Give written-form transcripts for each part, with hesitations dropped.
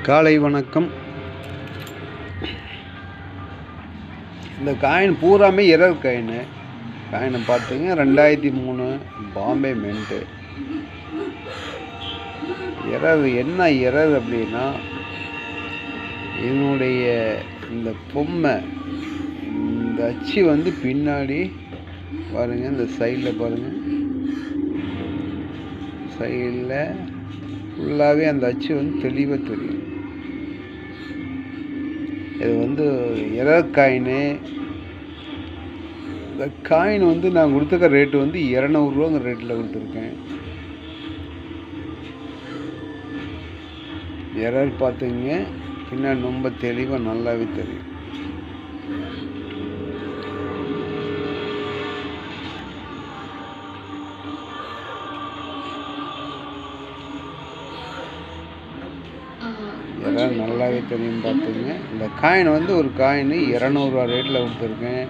காலை வணக்கம். இந்த காயின் பூராமே எரர் காயினு. காயினை பார்த்தீங்க 2003 பாம்பே மின்ட்டு. எரர் என்ன எரர் அப்படின்னா, என்னுடைய இந்த பொம்மை இந்த அச்சு வந்து பின்னாடி பாருங்கள், இந்த சைடில் பாருங்கள், சைடில் ஃபுல்லாகவே அந்த அச்சு வந்து தெளிவாக தெரியும். இது வந்து எரர் காயினு. இந்த காயின் வந்து நான் கொடுத்துருக்க ரேட்டு வந்து 200 ரூபாங்கிற ரேட்டில் கொடுத்துருக்கேன். எரர் பார்த்தீங்க பின்னாடி ரொம்ப தெளிவாக நல்லாவே தெரியும். எல்லாம் நல்லாவே தெரியும். பார்த்துங்க, இந்த காயின் வந்து ஒரு காயின் 200 ரூபா ரேட்டில் கொடுத்துருக்கேன்.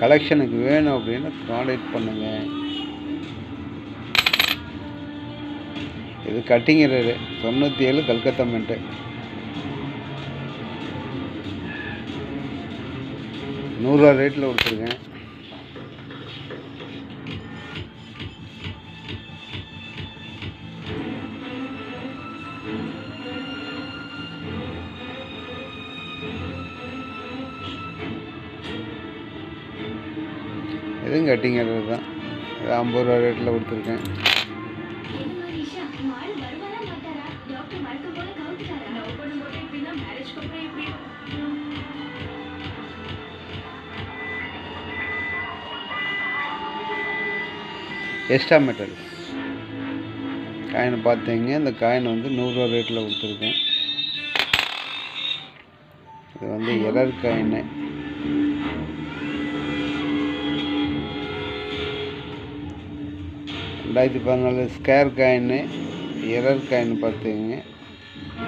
கலெக்ஷனுக்கு வேணும் அப்படின்னு கான்டாக்ட் பண்ணுங்கள். இது கட்டிங் ரேட்டு 97 கல்கத்தா மின்ட்டு. 100 ரூபா ரேட்டில் கொடுத்துருக்கேன். இதுவும் கட்டிங் ரேட்டு தான். 50 ரூபா ரேட்டில் கொடுத்துருக்கேன். எக்ஸ்ட்ரா மெட்டல் காயின் பார்த்தீங்க, இந்த காயின் வந்து 100 ரூபா ரேட்டில் கொடுத்துருக்கேன். இது வந்து error coin. Square coin, error coin பார்த்தீங்க.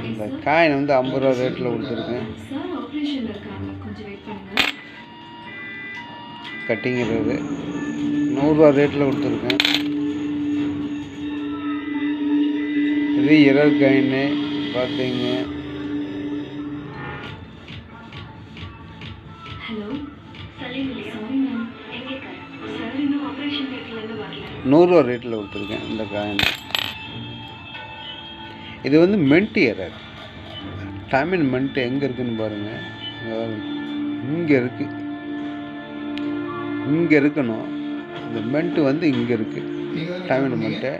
இந்த காயின் வந்து 50 ரூபா ரேட்டில் கொடுத்துருக்கேன். கட்டிங் ரேட்டு 100 ரூபா ரேட்டில் கொடுத்துருக்கேன். இது எரர் காயின் பார்த்தீங்க. ₹100 ரேட்டில் கொடுத்துருக்கேன் இந்த காயின். இது வந்து மென்ட் எரர். டைமண்ட் மென்ட் எங்கே இருக்குதுன்னு பாருங்கள். இங்கே இருக்குது, இங்கே இருக்கணும். இந்த மென்ட்டு வந்து இங்கே இருக்குது. டைமண்ட் மென்ட்டு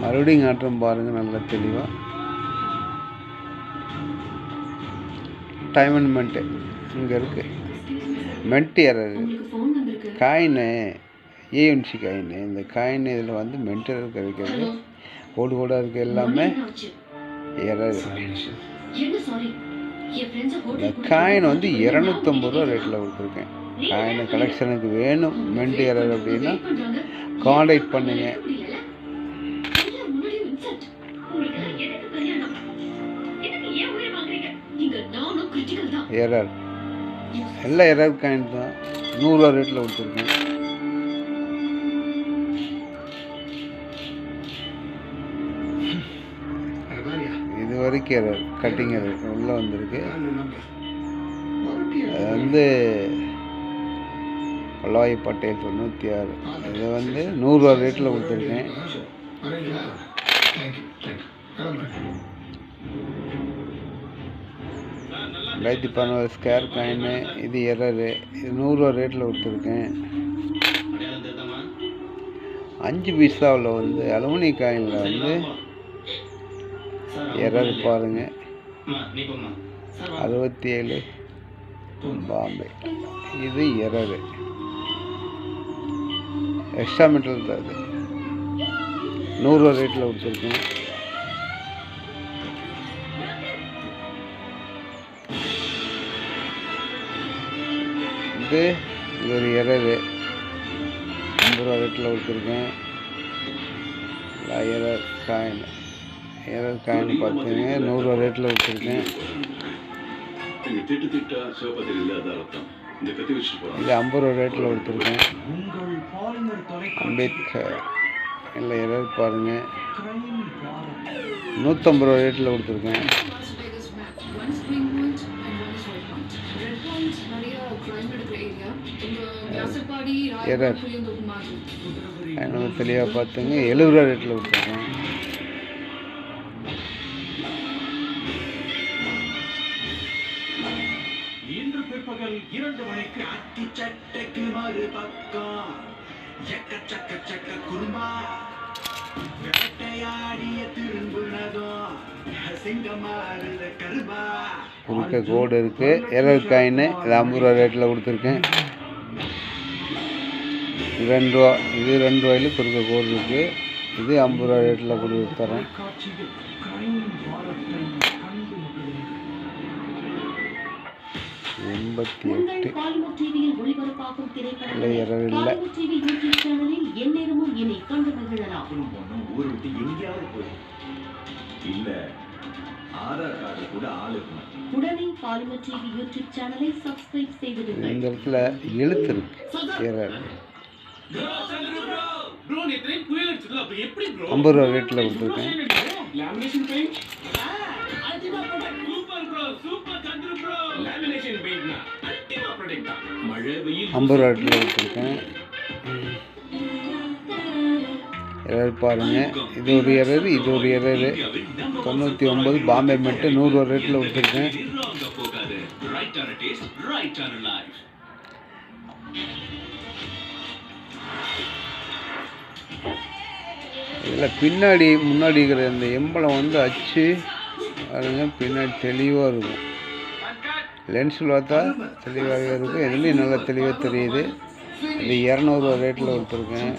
மறுபடியும் காட்டுறோம் பாருங்கள் நல்லா தெளிவாக. டைமண்ட் மென்ட்டு இங்கே இருக்குது. மென்ட் எரர் காயின் ஏஎன்சி காயின். இந்த காயின் இதில் வந்து மென்ட் எரர் கிடைக்கிறது. கோடு கோடாக இருக்குது, எல்லாமே எரர். இந்த காயின் வந்து 250 ரூபா ரேட்டில் கொடுத்துருக்கேன். காயின் கலெக்ஷனுக்கு வேணும் மென்ட் எரர் அப்படின்னா கான்டாக்ட் பண்ணுங்க. எரர் எல்லாம் எரர் காயின் தான். 100 ரூபா ரேட்டில் கொடுத்துருக்கேன். இது வரைக்கும் எரர் கட்டிங் எரர் உள்ளே வந்திருக்கு. அது வந்து வல்லபாய் பட்டேல் 96. இது வந்து 100 ரூபா ரேட்டில் கொடுத்துருக்கேன். Square coin. இது எரரு. இது 100 ரூபா ரேட்டில் கொடுத்துருக்கேன். 5 பைசாவில் வந்து அலுமினிய காயினில் வந்து எரர் பாருங்கள். 67 பாம்பே. இது எரரு. எக்ஸ்ட்ரா மெட்டல் தான். அது 100 ரூபா ரேட்டில் கொடுத்துருக்கேன். இது ஒரு எரரு. 50 ரூபா ரேட்டில் கொடுத்துருக்கேன். Error coin. எரர் காயின் பார்த்தீங்க 100 ரூபா ரேட்டில் கொடுத்துருக்கேன். இது 50 ரூபா ரேட்டில் கொடுத்துருக்கேன். அம்பேத்கர் இல்லை எரர் பாருங்கள். 150 ரூபா ரேட்டில் கொடுத்துருக்கேன். எரர் நம்ம தெளிவாக பார்த்துங்க. 70 ரூபா ரேட்டில் கொடுத்துருக்கேன். இன்று பிற்பகல் 2 மணிக்கு அட்டி சட்டைக்கு மறுபக்கம் எக்கச்சக்க குறும்பா வேட்டையாடிய திரும்புனதோ சிங்கமாறுத கரும்பா. குறுக்க கோடு இருக்குது. எரர் காயின் இது 50 ரூபா ரேட்டில் கொடுத்துருக்கேன். 2 ரூபா. இது 2 ரூபாயில் குறுக்க கோடு இருக்குது. இது 50 ரூபா ரேட்டில் கொடுத்து தரேன். 88 இல்லை எரர் இல்லை. இந்த இடத்துல எழுத்து இருக்கு. எரர் 50 ரூபா ரேட்டில் கொடுத்துருக்கேன். 50 ரூபா ரேட்டில் கொடுத்துருக்கேன். எரர் பாருங்கள். இது ஒரு எரர், இது ஒரு எரர். 99 பாம்பே மெட்டு 100 ரூபா ரேட்டில் கொடுத்துருக்கேன். இதில் பின்னாடி முன்னாடி இருக்கிற இந்த எம்பளம் வந்து அச்சு பாருங்க, பின்னாடி தெளிவாக இருக்கும். லென்ஸில் பார்த்தா தெளிவாகவே இருக்கும். இதுலேயும் நல்லா தெளிவாக தெரியுது. இது 200 ரூபா ரேட்டில் கொடுத்துருக்கேன்.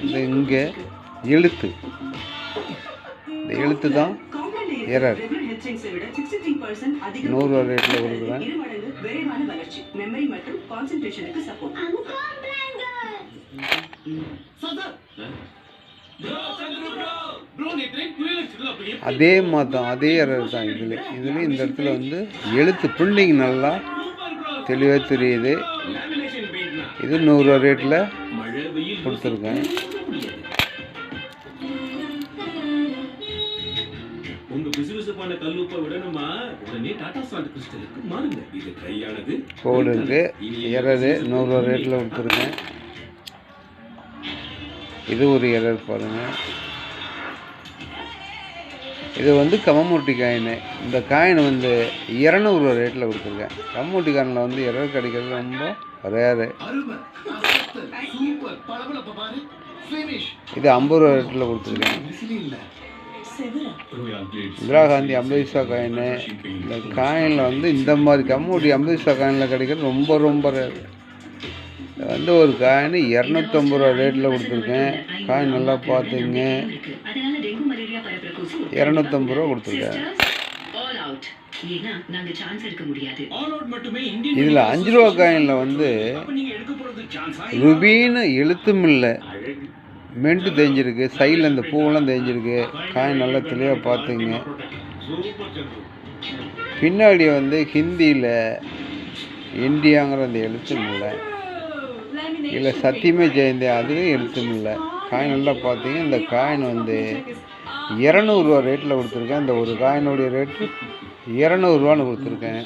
இந்த இங்கே எழுத்து, இந்த எழுத்து தான் எரர். 100 ரூபா ரேட்டில் கொடுக்குறேன். அதே மாதிரி தான், அதே எரர் தான் இதுலேயும் இந்த இடத்துல வந்து எழுத்து பிரிண்டிங் நல்லா தெளிவாக தெரியுது. இது 100 ரூபா ரேட்டில் கொடுத்துருக்கேன். கோடு இருக்கு. எரர் 100 ரூபா ரேட்டில் கொடுத்துருக்கேன். இது ஒரு எரர் பாருங்கள். இது வந்து கமமூட்டி காயின். இந்த காயின் வந்து 200 ரூபா ரேட்டில் கொடுத்துருக்கேன். கமமூட்டி காயினில் வந்து எரர் கிடைக்கிறது ரொம்ப ரேரு. இது 50 ரூபா ரேட்டில் கொடுத்துருக்கேன். இந்திரா காந்தி 50 பைசா காயின். இந்த காயினில் வந்து இந்த மாதிரி கமமூட்டி 50 பைசா காயினில் கிடைக்கிறது ரொம்ப ரொம்ப ரேரு. வந்து ஒரு காயின் 250 ரூபா ரேட்டில் கொடுத்துருக்கேன். காயின் நல்லா பார்த்துங்க. 250 ரூபா கொடுத்துருக்கேன். இதில் 5 ரூபா காயினில் வந்து ருபின்னு எழுத்தும் இல்லை, மென்ட்டு தேஞ்சிருக்கு. சைடில் இந்த பூவெல்லாம் தேஞ்சிருக்கு. காயின் நல்லா தெளிவாக பார்த்துங்க. பின்னாடி வந்து ஹிந்தியில் இந்தியாங்கிற அந்த எழுத்தும் இல்லை. இல்லை சத்தியமே ஜெயந்தி அதுலேயும் எழுத்தும் இல்லை. காயின் நல்லா பார்த்தீங்க. இந்த காயின் வந்து 200 ரூபா ரேட்டில் கொடுத்துருக்கேன். இந்த ஒரு காயினுடைய ரேட்டு 200 ரூபான்னு கொடுத்துருக்கேன்.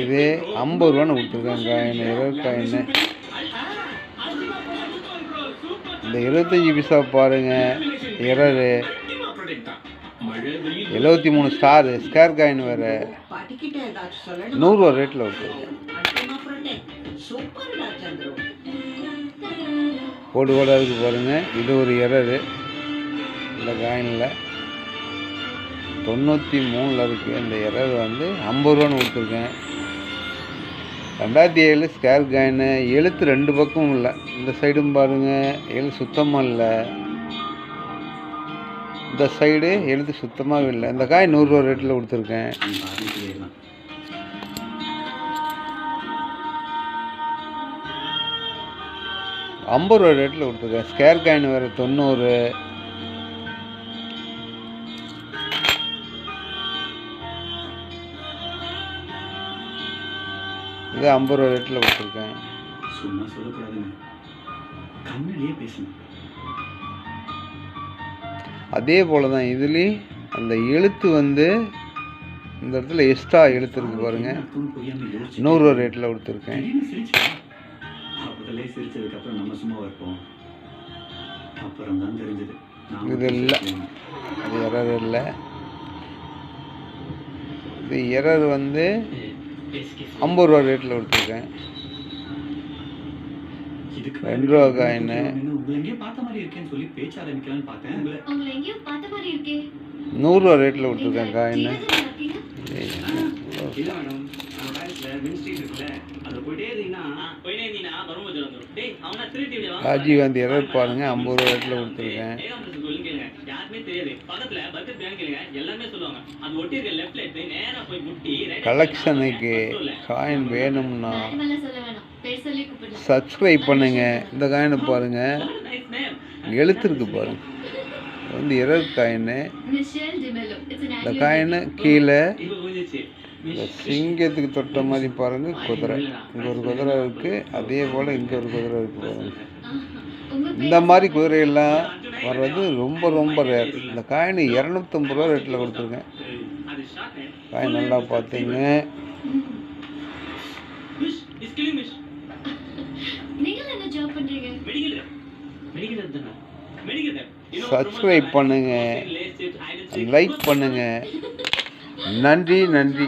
இது 50 ரூபான்னு கொடுத்துருக்கேன் காயின். Error coin. இந்த 25 பைசா பாருங்கள். எரரு 73 ஸ்டார் ஸ்கேர் காயின் வேறு 100 ரூபா ரேட்டில் கொடுத்துருக்கேன். கோடு கோடாக இருக்குது பாருங்கள். இது ஒரு எரரு. இந்த காயினில் 93ல் இருக்குது. இந்த எரர் வந்து 50 ரூபான்னு கொடுத்துருக்கேன். 2007 ஸ்கேர் காயின். எழுத்து 2 பக்கமும் இல்லை. இந்த சைடும் பாருங்கள் எழுத்து சுத்தமாக இல்லை. இந்த சைடு எழுத்து சுத்தமாகவே இல்லை. இந்த காய் 100 ரூபா ரேட்டில் கொடுத்துருக்கேன். ஐம்பது ரூபா ரேட்டில் கொடுத்துருக்கேன். ஸ்கேர் காயின் வேறு 90. இது 50 ரூபா ரேட்டில் கொடுத்துருக்கேன். சும்மா சொல்லக்கூடாதுன்னு கண்ணிலேயே பேசணும். அதே போல் தான் இதுலேயும் அந்த எழுத்து வந்து இந்த இடத்துல எக்ஸ்ட்ரா எழுத்து இருக்குது பாருங்கள். 100 ரூபா ரேட்டில் கொடுத்துருக்கேன். அப்பதெல்லாம் சிரிச்சதுக்கு அப்புறம் நம்ம சும்மா இருப்போம். அப்புறம் தான் தெரிஞ்சது இது இல்லை, அது எரர் இல்லை. இது எரர் வந்து 50 ரூபா ரேட்டில் கொடுத்துருக்கேன். 2 ரூபா காயின்னு உங்களை எங்கேயோ பார்த்த மாதிரி இருக்கேன்னு சொல்லி பேச்ச ஆரம்பிக்கலாம்னு பார்த்தேன். உங்களை எங்கேயோ பார்த்த மாதிரி இருக்கே. 100 ரூபா ரேட்டில் கொடுத்துருக்கேன் காயின்னு. இல்ல மேடம், நம்ம பேலஸ்ல மின் ஸ்ட்ரீட் இருக்குல்ல, அது போயிட்டே இருந்தீங்கன்னா வரும்போது வந்துடும். டேய் அவனா திருட்டி விடுவா. ராஜீவ் காந்தி எரர் பாருங்கள், 50 ரூபா ரேட்டில் கொடுத்துருக்கேன். யாருமே தெரியாது. பக்கத்துல பக்கத்து பேங்க் கேளுங்க, எல்லாமே சொல்லுவாங்க. அது ஒட்டி இருக்க லெஃப்ட் லைட் நேரா போய் முட்டி கலெக்ஷனுக்கு காயின் வேணும்னா மேல சொல்ல வேணாம், பேர் சொல்லி கூப்பிடலாம். சப்ஸ்கிரைப் பண்ணுங்கள். இந்த காயினை பாருங்கள், எழுத்து இருக்கு பாருங்கள். இது வந்து எரர் காயின்னு. மிஷேல் டிமெலோ. இட்ஸ் an இந்த annual காயினை கீழே இப்போ புரிஞ்சிச்சு. இந்த சிங்கத்துக்கு தொட்ட மாதிரி பாருங்கள் குதிரை. இங்கே ஒரு குதிரை இருக்குது, அதே போல் இங்கே ஒரு குதிரை இருக்குது பாருங்கள். உங்க இந்த மாதிரி குதிரையெல்லாம் வர்றது ரொம்ப ரொம்ப ரேர். இந்த காயின் 250 ரூபா ரேட்டில் கொடுத்துருக்கேன். அது ஷார்ட் நேம். காயின் நல்லா பார்த்தீங்க. Miss is killing miss. நீங்க என்ன ஜாப் பண்றீங்க? மெடிக்கல் தானா? மெடிக்கல். சப்ஸ்கிரைப் பண்ணுங்க, லைக் பண்ணுங்க. நன்றி நன்றி.